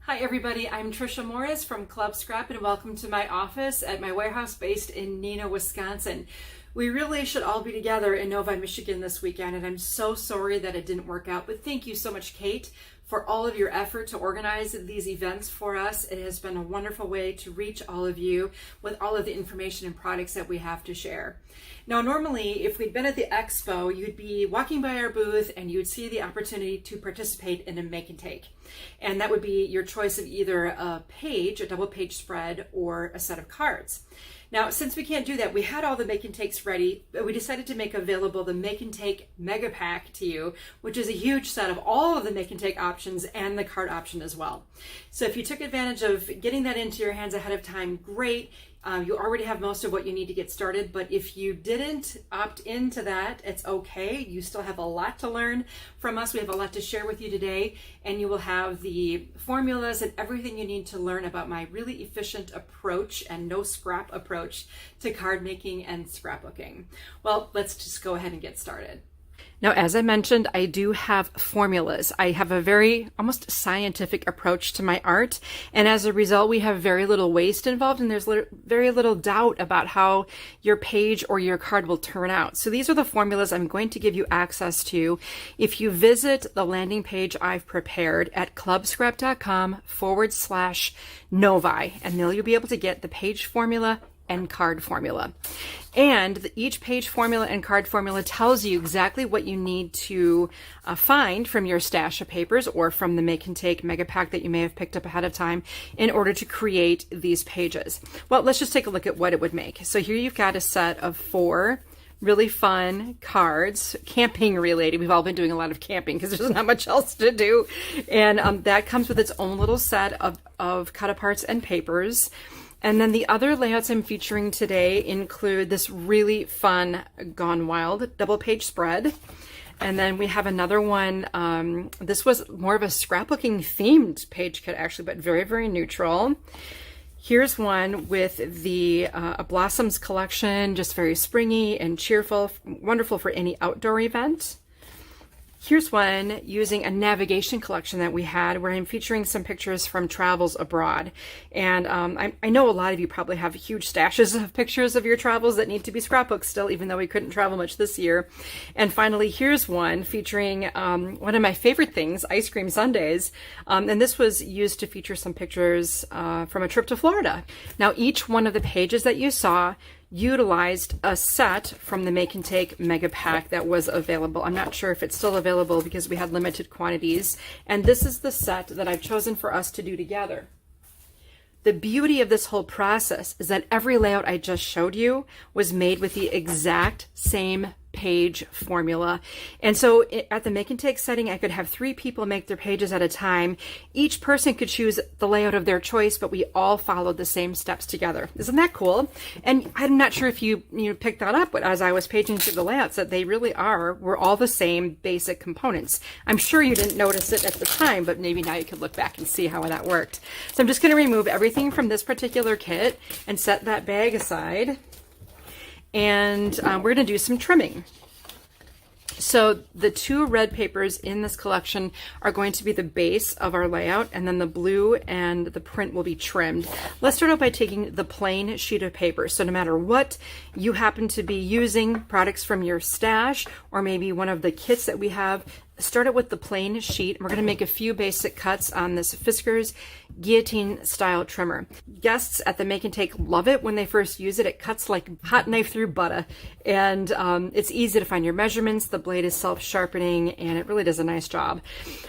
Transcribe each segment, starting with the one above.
Hi everybody, I'm Trisha Morris from Club Scrap and welcome to my office at my warehouse based in Neenah, Wisconsin. We really should all be together in Novi, Michigan this weekend, and I'm so sorry that it didn't work out, but thank you so much, Kate, for all of your effort to organize these events for us. It has been a wonderful way to reach all of you with all of the information and products that we have to share. Now, normally, if we'd been at the expo, you'd be walking by our booth and you'd see the opportunity to participate in a make and take. And that would be your choice of either a page, a double page spread, or a set of cards. Now, since we can't do that, we had all the make and takes ready, but we decided to make available the Make and Take Mega Pack to you, which is a huge set of all of the make and take options and the card option as well. So if you took advantage of getting that into your hands ahead of time, great. You already have most of what you need to get started, but if you didn't opt into that, it's okay. You still have a lot to learn from us. We have a lot to share with you today, and you will have the formulas and everything you need to learn about my really efficient approach and no scrap approach to card making and scrapbooking. Well, let's just go ahead and get started. Now, as I mentioned, I do have formulas. I have a very almost scientific approach to my art, and as a result, we have very little waste involved, and there's very little doubt about how your page or your card will turn out. So these are the formulas I'm going to give you access to if you visit the landing page I've prepared at clubscrap.com/Novi, and there you'll be able to get the page formula and card formula. And each page formula and card formula tells you exactly what you need to find from your stash of papers or from the Make and Take Mega Pack that you may have picked up ahead of time in order to create these pages. Well, let's just take a look at what it would make. So here you've got a set of 4 really fun cards, camping related. We've all been doing a lot of camping because there's not much else to do. And that comes with its own little set of cut aparts and papers. And then the other layouts I'm featuring today include this really fun Gone Wild double page spread. And then we have another one. This was more of a scrapbooking themed page kit actually, but very, very neutral. Here's one with the Blossoms collection, just very springy and cheerful, wonderful for any outdoor event. Here's one using a navigation collection that we had where I'm featuring some pictures from travels abroad. And I know a lot of you probably have huge stashes of pictures of your travels that need to be scrapbooked still, even though we couldn't travel much this year. And finally, here's one featuring one of my favorite things, ice cream sundaes. And this was used to feature some pictures from a trip to Florida. Now, each one of the pages that you saw utilized a set from the Make and Take Mega Pack that was available. I'm not sure if it's still available because we had limited quantities. And this is the set that I've chosen for us to do together. The beauty of this whole process is that every layout I just showed you was made with the exact same page formula. And so at the Make and Take setting, I could have 3 people make their pages at a time. Each person could choose the layout of their choice, but we all followed the same steps together. Isn't that cool? And I'm not sure if you picked that up, but as I was paging through the layouts, that they really were all the same basic components. I'm sure you didn't notice it at the time, but maybe now you could look back and see how that worked. So I'm just going to remove everything from this particular kit and set that bag aside. And we're going to do some trimming. So the 2 red papers in this collection are going to be the base of our layout, and then the blue and the print will be trimmed. Let's start out by taking the plain sheet of paper. So no matter what you happen to be using, products from your stash or maybe one of the kits that we have, start it with the plain sheet. We're going to make a few basic cuts on this Fiskars guillotine style trimmer. Guests at the Make and Take love it when they first use it. It cuts like hot knife through butter, and it's easy to find your measurements. The blade is self-sharpening, and it really does a nice job.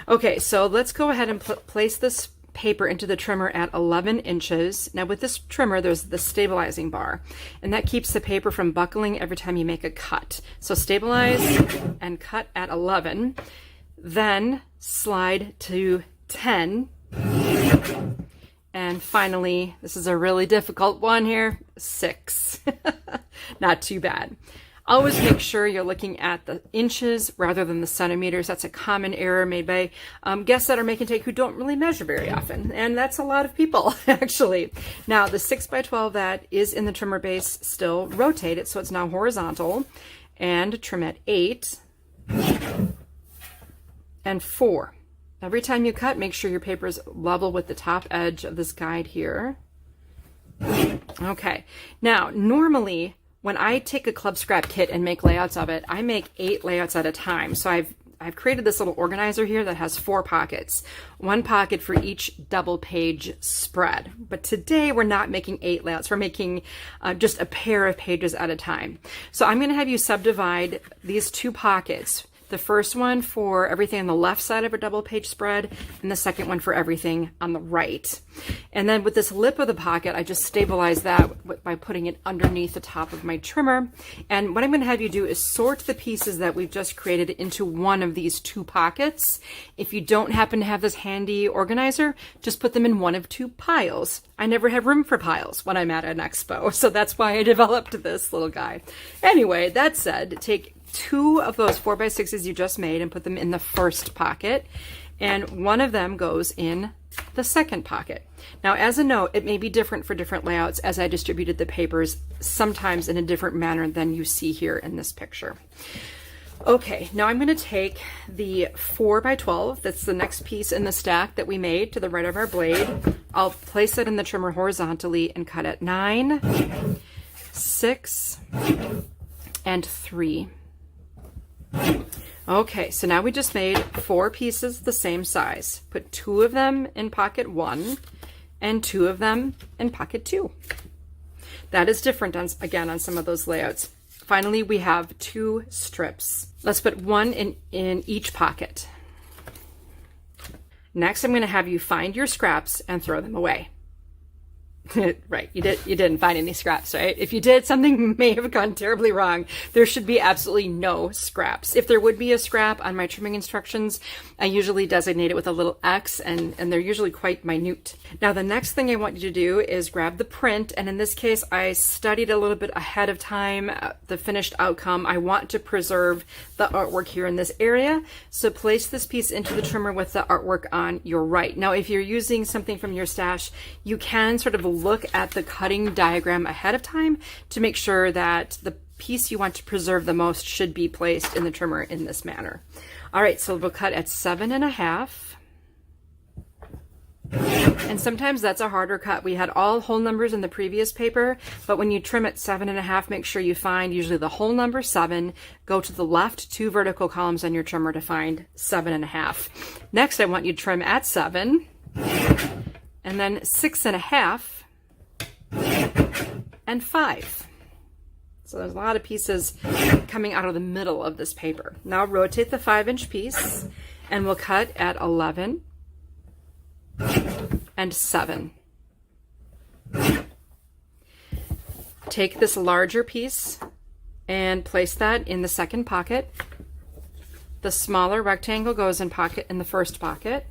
Okay, so let's go ahead and place this paper into the trimmer at 11 inches. Now with this trimmer, there's the stabilizing bar, and that keeps the paper from buckling every time you make a cut. So stabilize and cut at 11, then slide to 10, and finally, this is a really difficult one here, 6. Not too bad. Always make sure you're looking at the inches rather than the centimeters. That's a common error made by guests that are Make and Take who don't really measure very often. And that's a lot of people, actually. Now, the 6x12 that is in the trimmer base, still rotate it so it's now horizontal. And trim at 8 and 4. Every time you cut, make sure your paper is level with the top edge of this guide here. Okay, now normally when I take a club scrap kit and make layouts of it, I make 8 layouts at a time. So I've created this little organizer here that has 4 pockets, 1 pocket for each double page spread. But today we're not making 8 layouts, we're making just a pair of pages at a time. So I'm going to have you subdivide these 2 pockets. The first one for everything on the left side of a double page spread, and the second one for everything on the right. And then with this lip of the pocket, I just stabilize that by putting it underneath the top of my trimmer. And what I'm going to have you do is sort the pieces that we've just created into one of these 2 pockets. If you don't happen to have this handy organizer, just put them in one of 2 piles. I never have room for piles when I'm at an expo, so that's why I developed this little guy. Anyway, that said, take 2 of those 4x6s you just made and put them in the first pocket, and one of them goes in the second pocket. Now, as a note, it may be different for different layouts as I distributed the papers, sometimes in a different manner than you see here in this picture. Okay, now I'm going to take the 4x12, that's the next piece in the stack that we made to the right of our blade. I'll place it in the trimmer horizontally and cut at 9, 6, and 3. Okay, so now we just made 4 pieces the same size. Put 2 of them in pocket 1 and 2 of them in pocket 2. That is different again on some of those layouts. Finally, we have 2 strips. Let's put 1 in each pocket. Next, I'm going to have you find your scraps and throw them away. Right, you didn't find any scraps, right? If you did, something may have gone terribly wrong. There should be absolutely no scraps. If there would be a scrap on my trimming instructions, I usually designate it with a little X, and they're usually quite minute. Now, the next thing I want you to do is grab the print, and in this case, I studied a little bit ahead of time the finished outcome. I want to preserve the artwork here in this area, so place this piece into the trimmer with the artwork on your right. Now, if you're using something from your stash, you can sort of look at the cutting diagram ahead of time to make sure that the piece you want to preserve the most should be placed in the trimmer in this manner. All right, so we'll cut at 7.5. And sometimes that's a harder cut. We had all whole numbers in the previous paper, but when you trim at 7.5, make sure you find usually the whole number 7. Go to the left 2 vertical columns on your trimmer to find 7.5. Next, I want you to trim at 7, and then 6.5, and 5. So there's a lot of pieces coming out of the middle of this paper. Now rotate the 5-inch piece, and we'll cut at 11 and 7. Take this larger piece and place that in the second pocket. The smaller rectangle goes in the first pocket,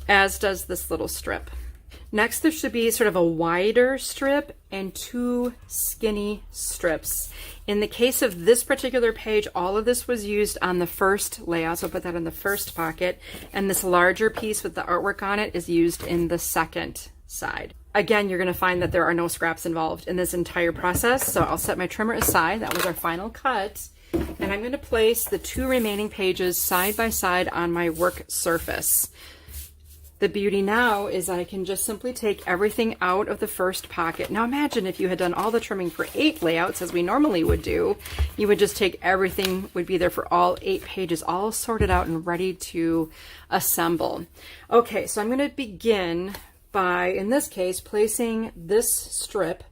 as does this little strip. Next, there should be sort of a wider strip and 2 skinny strips. In the case of this particular page, all of this was used on the first layout, so I'll put that in the first pocket, and this larger piece with the artwork on it is used in the second side. Again, you're going to find that there are no scraps involved in this entire process, so I'll set my trimmer aside. That was our final cut, and I'm going to place the 2 remaining pages side by side on my work surface. The beauty now is I can just simply take everything out of the first pocket. Now imagine if you had done all the trimming for 8 layouts as we normally would do. You would just take everything, would be there for all 8 pages, all sorted out and ready to assemble. Okay, so I'm going to begin by, in this case, placing this strip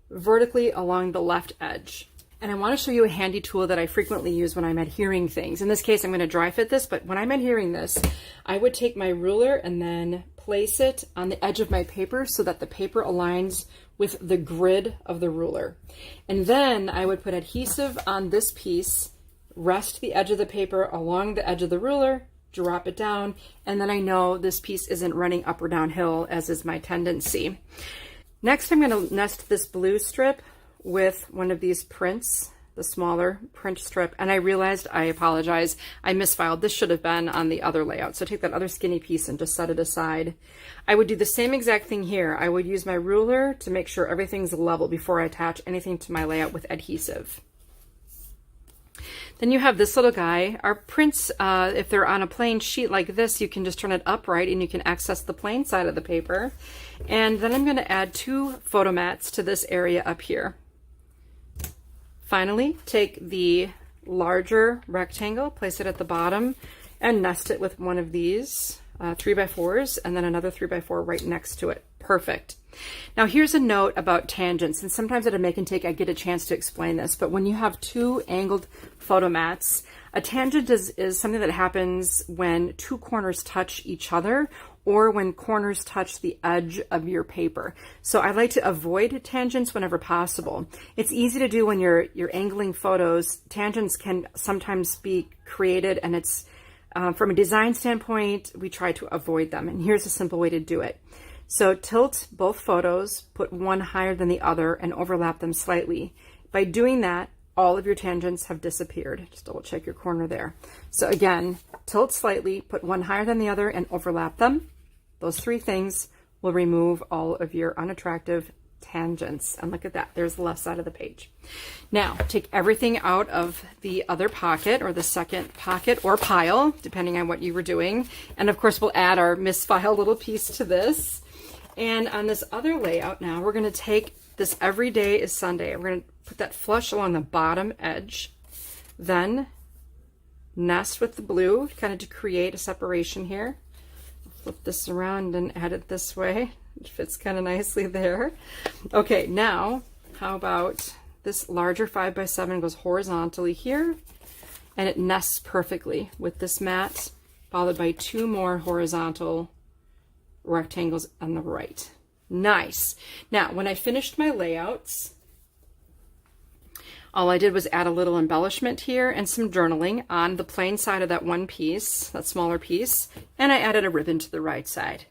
vertically along the left edge. And I want to show you a handy tool that I frequently use when I'm adhering things. In this case, I'm going to dry fit this, but when I'm adhering this, I would take my ruler and then place it on the edge of my paper so that the paper aligns with the grid of the ruler. And then I would put adhesive on this piece, rest the edge of the paper along the edge of the ruler, drop it down, and then I know this piece isn't running up or downhill, as is my tendency. Next, I'm going to nest this blue strip with one of these prints, the smaller print strip, and I realized, I apologize, I misfiled. This should have been on the other layout. So take that other skinny piece and just set it aside. I would do the same exact thing here. I would use my ruler to make sure everything's level before I attach anything to my layout with adhesive. Then you have this little guy. Our prints, if they're on a plain sheet like this, you can just turn it upright and you can access the plain side of the paper. And then I'm going to add 2 photo mats to this area up here. Finally, take the larger rectangle, place it at the bottom, and nest it with one of these 3x4s, and then another 3x4 right next to it. Perfect. Now here's a note about tangents, and sometimes at a make and take I get a chance to explain this, but when you have 2 angled photo mats, a tangent is something that happens when 2 corners touch each other, or when corners touch the edge of your paper. So I like to avoid tangents whenever possible. It's easy to do when you're angling photos. Tangents can sometimes be created, and it's from a design standpoint, we try to avoid them. And here's a simple way to do it. So tilt both photos, put one higher than the other, and overlap them slightly. By doing that, all of your tangents have disappeared. Just double check your corner there. So again, tilt slightly, put one higher than the other, and overlap them. Those 3 things will remove all of your unattractive tangents. And look at that, there's the left side of the page. Now, take everything out of the other pocket, or the second pocket or pile, depending on what you were doing. And of course, we'll add our misfiled little piece to this. And on this other layout now, we're going to take this Every Day is Sunday. We're going to put that flush along the bottom edge, then nest with the blue, kind of to create a separation here. Flip this around and add it this way. It fits kind of nicely there. Okay, now how about this larger 5x7 goes horizontally here, and it nests perfectly with this mat, followed by 2 more horizontal rectangles on the right. Nice. Now, when I finished my layouts, all I did was add a little embellishment here and some journaling on the plain side of that one piece, that smaller piece, and I added a ribbon to the right side.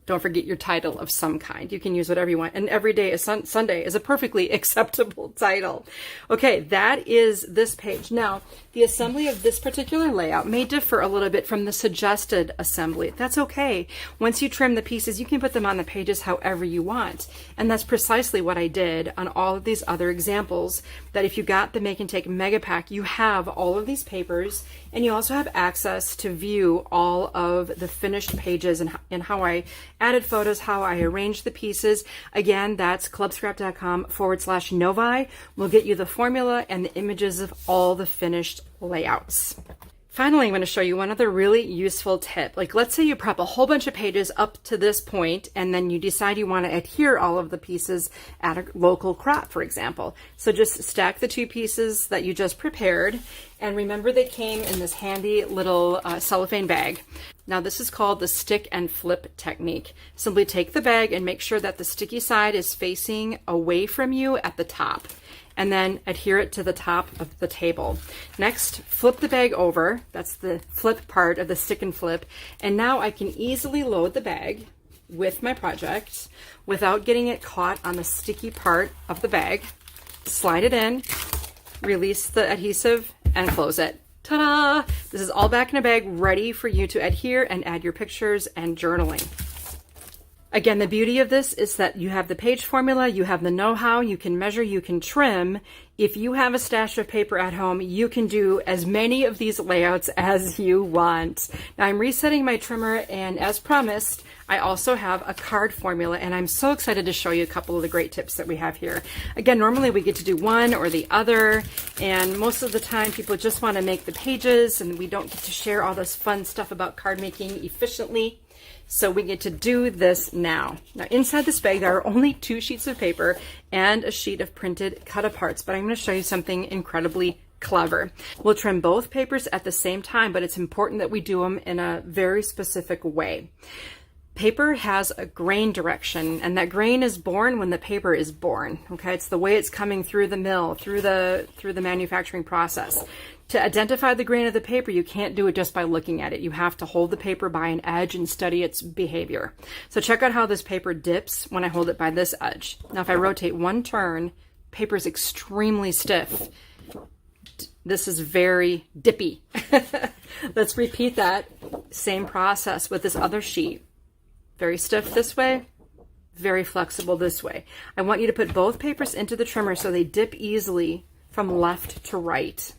Don't forget your title of some kind. You can use whatever you want. And Every Day is Sunday is a perfectly acceptable title. Okay, that is this page. Now, the assembly of this particular layout may differ a little bit from the suggested assembly. That's okay. Once you trim the pieces, you can put them on the pages however you want. And that's precisely what I did on all of these other examples, that if you got the Make and Take Mega Pack, you have all of these papers, and you also have access to view all of the finished pages and how I added photos, how I arranged the pieces. Again, that's clubscrap.com/Novi. We'll get you the formula and the images of all the finished layouts. Finally, I'm going to show you one other really useful tip. Like, let's say you prep a whole bunch of pages up to this point, and then you decide you want to adhere all of the pieces at a local crop, for example. So just stack the 2 pieces that you just prepared, and remember they came in this handy little cellophane bag. Now this is called the stick and flip technique. Simply take the bag and make sure that the sticky side is facing away from you at the top, and then adhere it to the top of the table. Next, flip the bag over. That's the flip part of the stick and flip. And now I can easily load the bag with my project without getting it caught on the sticky part of the bag. Slide it in, release the adhesive, and close it. Ta-da! This is all back in a bag, ready for you to adhere and add your pictures and journaling. Again, the beauty of this is that you have the page formula, you have the know-how, you can measure, you can trim. If you have a stash of paper at home, you can do as many of these layouts as you want. Now I'm resetting my trimmer, and as promised, I also have a card formula, and I'm so excited to show you a couple of the great tips that we have here. Again, normally we get to do one or the other, and most of the time people just want to make the pages, and we don't get to share all this fun stuff about card making efficiently. So we get to do this now. Now inside this bag, there are only 2 sheets of paper and a sheet of printed cut aparts, but I'm going to show you something incredibly clever. We'll trim both papers at the same time, but it's important that we do them in a very specific way. Paper has a grain direction, and that grain is born when the paper is born. Okay, it's the way it's coming through the mill, through the manufacturing process. To identify the grain of the paper, you can't do it just by looking at it. You have to hold the paper by an edge and study its behavior. So check out how this paper dips when I hold it by this edge. Now if I rotate 1 turn, paper is extremely stiff. This is very dippy. Let's repeat that same process with this other sheet. Very stiff this way, very flexible this way. I want you to put both papers into the trimmer so they dip easily from left to right.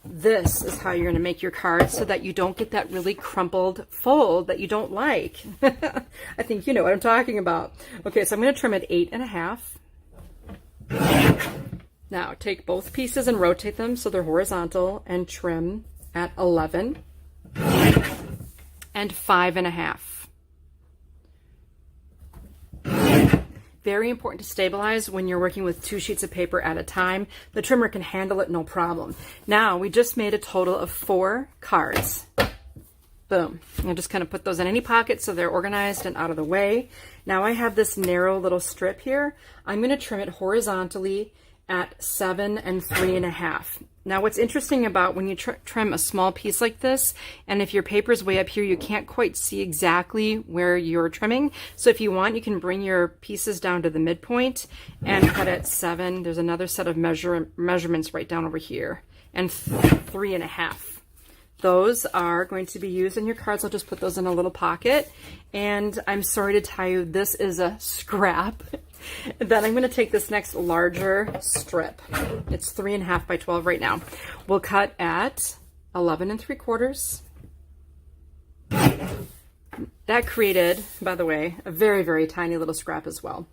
This is how you're going to make your cards so that you don't get that really crumpled fold that you don't like. I think you know what I'm talking about. Okay, so I'm going to trim at 8.5. Now take both pieces and rotate them so they're horizontal and trim at 11 and 5.5. Very important to stabilize when you're working with 2 sheets of paper at a time. The trimmer can handle it no problem. Now we just made a total of 4 cards. Boom. I'm just kind of put those in any pocket so they're organized and out of the way. Now I have this narrow little strip here. I'm going to trim it horizontally at 7 and 3.5. Now what's interesting about when you trim a small piece like this, and if your paper is way up here, you can't quite see exactly where you're trimming. So if you want, you can bring your pieces down to the midpoint and cut at 7. There's another set of measurements right down over here, and 3.5. Those are going to be used in your cards. I'll just put those in a little pocket. And I'm sorry to tell you, this is a scrap. Then I'm going to take this next larger strip. It's 3.5 by 12 right now. We'll cut at 11 3/4. That created, by the way, a very, very tiny little scrap as well.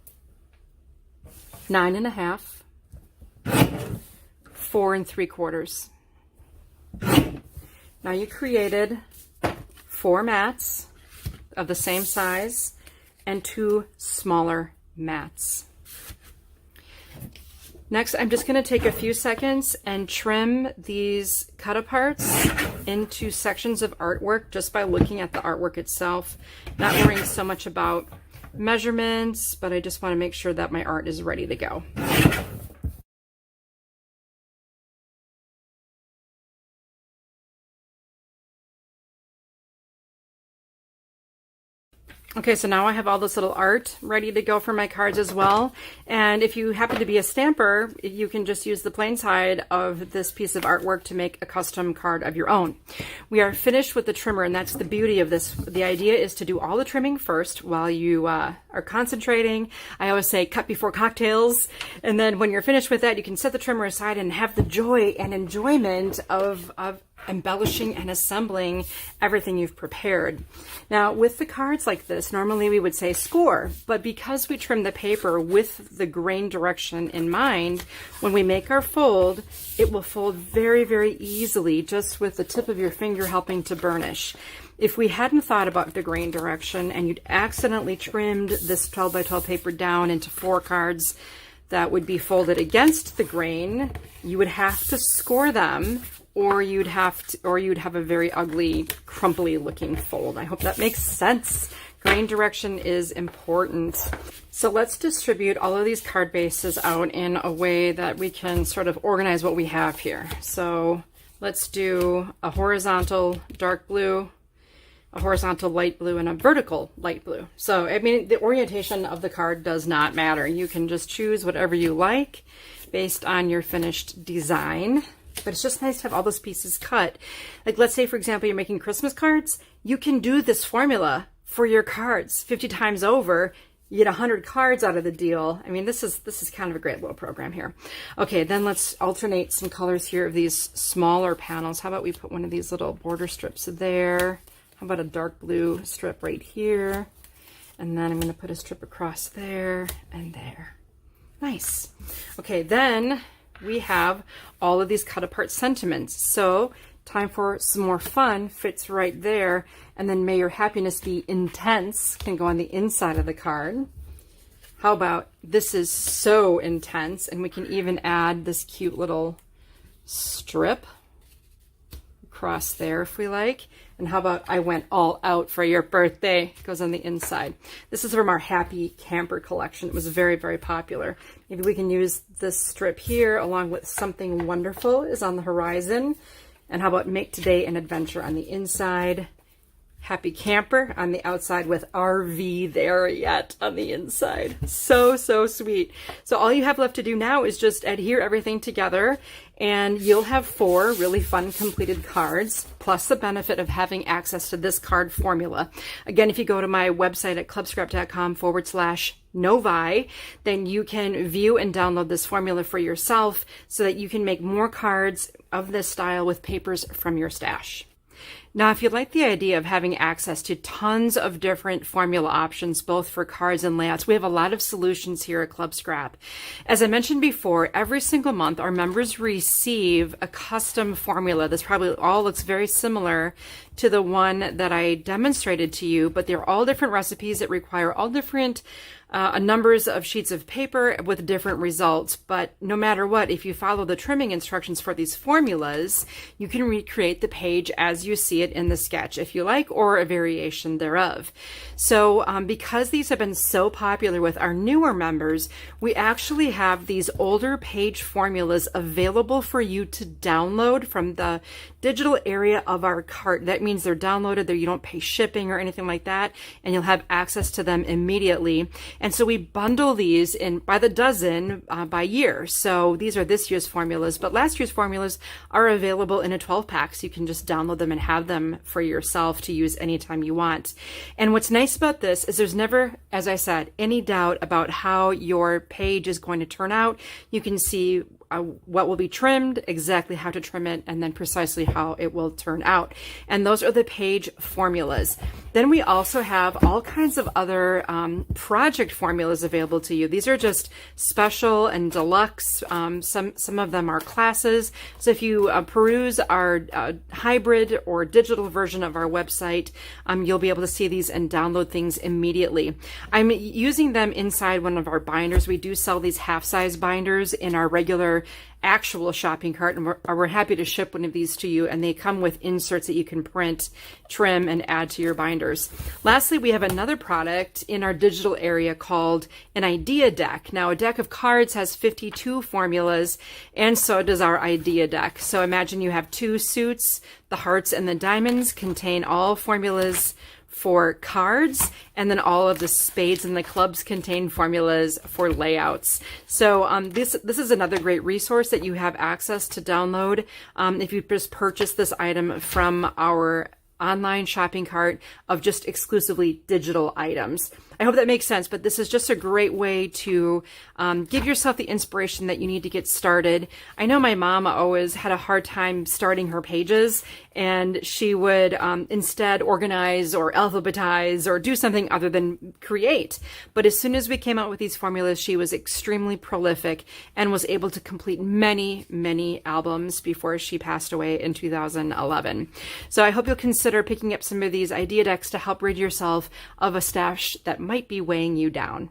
9.5, 4 3/4. Now you created 4 mats of the same size and 2 smaller mats. Next, I'm just going to take a few seconds and trim these cut aparts into sections of artwork just by looking at the artwork itself. Not worrying so much about measurements, but I just want to make sure that my art is ready to go. Okay, so now I have all this little art ready to go for my cards as well. And if you happen to be a stamper, you can just use the plain side of this piece of artwork to make a custom card of your own. We are finished with the trimmer, and that's the beauty of this. The idea is to do all the trimming first while you are concentrating. I always say cut before cocktails. And then when you're finished with that, you can set the trimmer aside and have the joy and enjoyment of embellishing and assembling everything you've prepared. Now, with the cards like this, normally we would say score, but because we trim the paper with the grain direction in mind, when we make our fold, it will fold very, very easily, just with the tip of your finger helping to burnish. If we hadn't thought about the grain direction and you'd accidentally trimmed this 12 by 12 paper down into 4 cards that would be folded against the grain, you would have to score them, or you'd have a very ugly, crumply looking fold. I hope that makes sense. Grain direction is important. So let's distribute all of these card bases out in a way that we can sort of organize what we have here. So let's do a horizontal dark blue, a horizontal light blue, and a vertical light blue. So, I mean, the orientation of the card does not matter. You can just choose whatever you like based on your finished design. But it's just nice to have all those pieces cut. Like, let's say, for example, you're making Christmas cards. You can do this formula for your cards 50 times over. You get 100 cards out of the deal. I mean, this is kind of a great little program here. Okay, then let's alternate some colors here of these smaller panels. How about we put one of these little border strips there? How about a dark blue strip right here? And then I'm going to put a strip across there and there. Nice. Okay, then we have all of these cut apart sentiments. So time for some more fun fits right there. And then may your happiness be intense can go on the inside of the card. How about this is so intense, and we can even add this cute little strip across there if we like. And how about I went all out for your birthday? It goes on the inside. This is from our Happy Camper collection. It was very, very popular. Maybe we can use this strip here along with Something Wonderful is on the horizon. And how about Make Today an Adventure on the inside? Happy Camper on the outside with RV there yet on the inside. So, so sweet. So all you have left to do now is just adhere everything together, and you'll have 4 really fun completed cards, plus the benefit of having access to this card formula. Again, if you go to my website at clubscrap.com/Novi, then you can view and download this formula for yourself so that you can make more cards of this style with papers from your stash. Now, if you like the idea of having access to tons of different formula options, both for cards and layouts, we have a lot of solutions here at Club Scrap. As I mentioned before, every single month, our members receive a custom formula. This probably all looks very similar to the one that I demonstrated to you, but they're all different recipes that require all different numbers of sheets of paper with different results. But no matter what, if you follow the trimming instructions for these formulas, you can recreate the page as you see it in the sketch if you like, or a variation thereof. So because these have been so popular with our newer members, we actually have these older page formulas available for you to download from the digital area of our cart. That means they're downloaded there. You don't pay shipping or anything like that, and you'll have access to them immediately. And so we bundle these in by the dozen by year. So these are this year's formulas, but last year's formulas are available in a 12-pack. So you can just download them and have them for yourself to use anytime you want. And what's nice about this is there's never, as I said, any doubt about how your page is going to turn out. You can see what will be trimmed, exactly how to trim it, and then precisely how it will turn out. And those are the page formulas. Then we also have all kinds of other project formulas available to you. These are just special and deluxe. Some of them are classes. So if you peruse our hybrid or digital version of our website, you'll be able to see these and download things immediately. I'm using them inside one of our binders. We do sell these half-size binders in our regular actual shopping cart, and we're happy to ship one of these to you, and they come with inserts that you can print, trim, and add to your binders. Lastly, we have another product in our digital area called an idea deck. Now, a deck of cards has 52 formulas, and so does our idea deck. So imagine you have two suits. The hearts and the diamonds contain all formulas for cards, and then all of the spades and the clubs contain formulas for layouts. So this is another great resource that you have access to download if you just purchase this item from our online shopping cart of just exclusively digital items. I hope that makes sense, but this is just a great way to give yourself the inspiration that you need to get started. I know my mom always had a hard time starting her pages, and she would instead organize or alphabetize or do something other than create. But as soon as we came out with these formulas, she was extremely prolific and was able to complete many, many albums before she passed away in 2011. So I hope you'll consider picking up some of these idea decks to help rid yourself of a stash that might be weighing you down.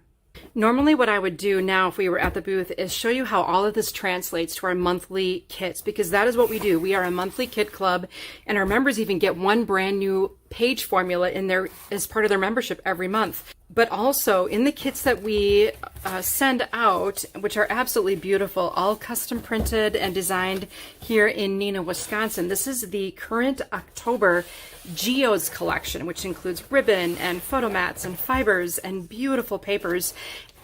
Normally what I would do now if we were at the booth is show you how all of this translates to our monthly kits, because that is what we do. We are a monthly kit club, and our members even get one brand new page formula in there as part of their membership every month. But also in the kits that we send out, which are absolutely beautiful, all custom printed and designed here in Neenah, Wisconsin. This is the current October Geodes collection, which includes ribbon and photo mats and fibers and beautiful papers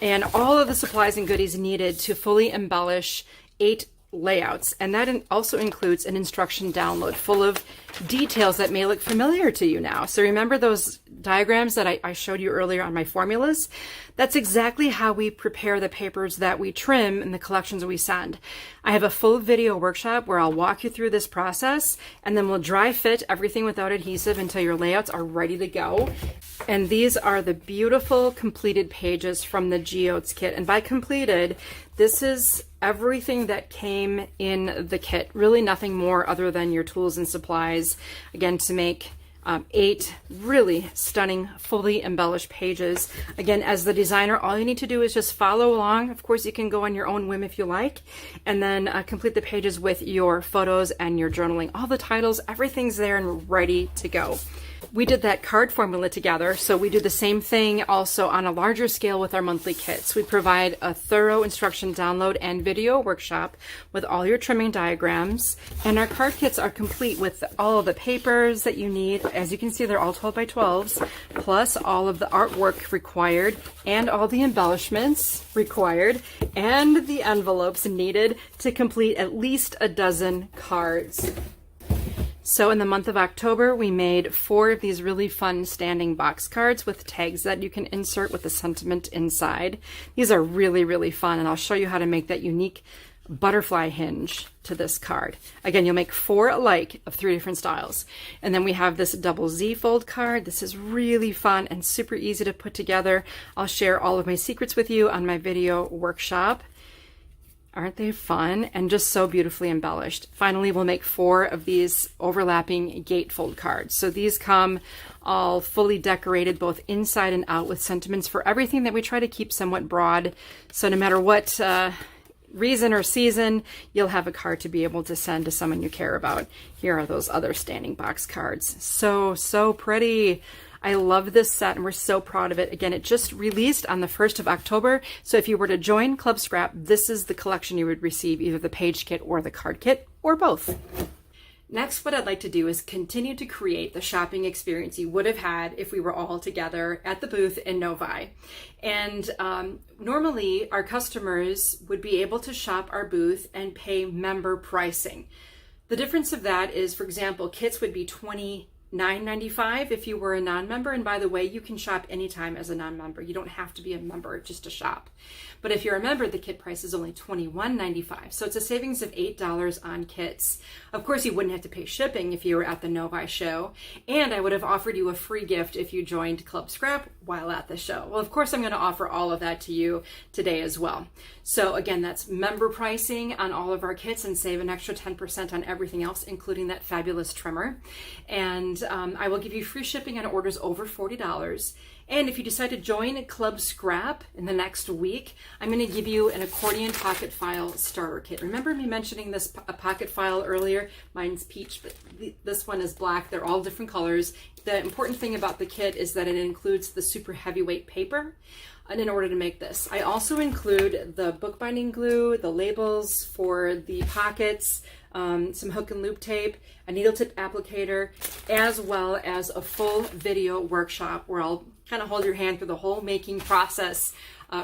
and all of the supplies and goodies needed to fully embellish 8 layouts. And that also includes an instruction download full of details that may look familiar to you now. So remember those diagrams that I showed you earlier on my formulas? That's exactly how we prepare the papers that we trim in the collections we send. I have a full video workshop where I'll walk you through this process, and then we'll dry fit everything without adhesive until your layouts are ready to go. And these are the beautiful completed pages from the Geodes kit. And by completed, this is everything that came in the kit. Really nothing more other than your tools and supplies, again, to make 8 really stunning, fully embellished pages. Again, as the designer, all you need to do is just follow along. Of course, you can go on your own whim if you like, and then complete the pages with your photos and your journaling. All the titles, everything's there and ready to go. We did that card formula together, so we do the same thing also on a larger scale with our monthly kits. We provide a thorough instruction download and video workshop with all your trimming diagrams, and our card kits are complete with all of the papers that you need. As you can see, they're all 12 by 12s, plus all of the artwork required and all the embellishments required and the envelopes needed to complete at least a dozen cards. So in the month of October, we made 4 of these really fun standing box cards with tags that you can insert with the sentiment inside. These are really, really fun, and I'll show you how to make that unique butterfly hinge to this card. Again, you'll make 4 alike of 3 different styles. And then we have this double Z fold card. This is really fun and super easy to put together. I'll share all of my secrets with you on my video workshop. Aren't they fun and just so beautifully embellished? Finally, we'll make 4 of these overlapping gatefold cards. So these come all fully decorated both inside and out with sentiments for everything that we try to keep somewhat broad. So no matter what reason or season, you'll have a card to be able to send to someone you care about. Here are those other standing box cards. So pretty. I love this set and we're so proud of it. Again, it just released on the 1st of October. So if you were to join Club Scrap, this is the collection you would receive, either the page kit or the card kit or both. Next, what I'd like to do is continue to create the shopping experience you would have had if we were all together at the booth in Novi. And normally our customers would be able to shop our booth and pay member pricing. The difference of that is, for example, kits would be $29.95 if you were a non-member. And by the way, you can shop anytime as a non-member. You don't have to be a member just to shop. But if you're a member, the kit price is only $21.95. So it's a savings of $8 on kits. Of course, you wouldn't have to pay shipping if you were at the Novi show. And I would have offered you a free gift if you joined Club Scrap while at the show. Well, of course, I'm going to offer all of that to you today as well. So again, that's member pricing on all of our kits and save an extra 10% on everything else, including that fabulous trimmer. And I will give you free shipping on orders over $40. And if you decide to join Club Scrap in the next week, I'm going to give you an accordion pocket file starter kit. Remember me mentioning this pocket file earlier? Mine's peach, but this one is black. They're all different colors. The important thing about the kit is that it includes the super heavyweight paper. And in order to make this, I also include the bookbinding glue, the labels for the pockets, some hook and loop tape, a needle tip applicator, as well as a full video workshop where I'll kind of hold your hand through the whole making process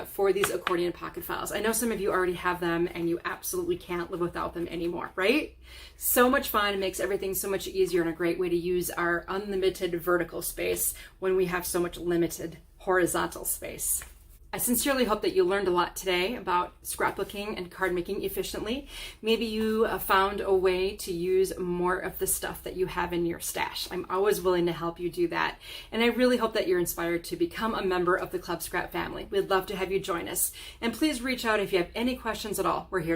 for these accordion pocket files. I know some of you already have them and you absolutely can't live without them anymore, right? So much fun. It makes everything so much easier and a great way to use our unlimited vertical space when we have so much limited horizontal space. I sincerely hope that you learned a lot today about scrapbooking and card making efficiently. Maybe you found a way to use more of the stuff that you have in your stash. I'm always willing to help you do that. And I really hope that you're inspired to become a member of the Club Scrap family. We'd love to have you join us. And please reach out if you have any questions at all. We're here.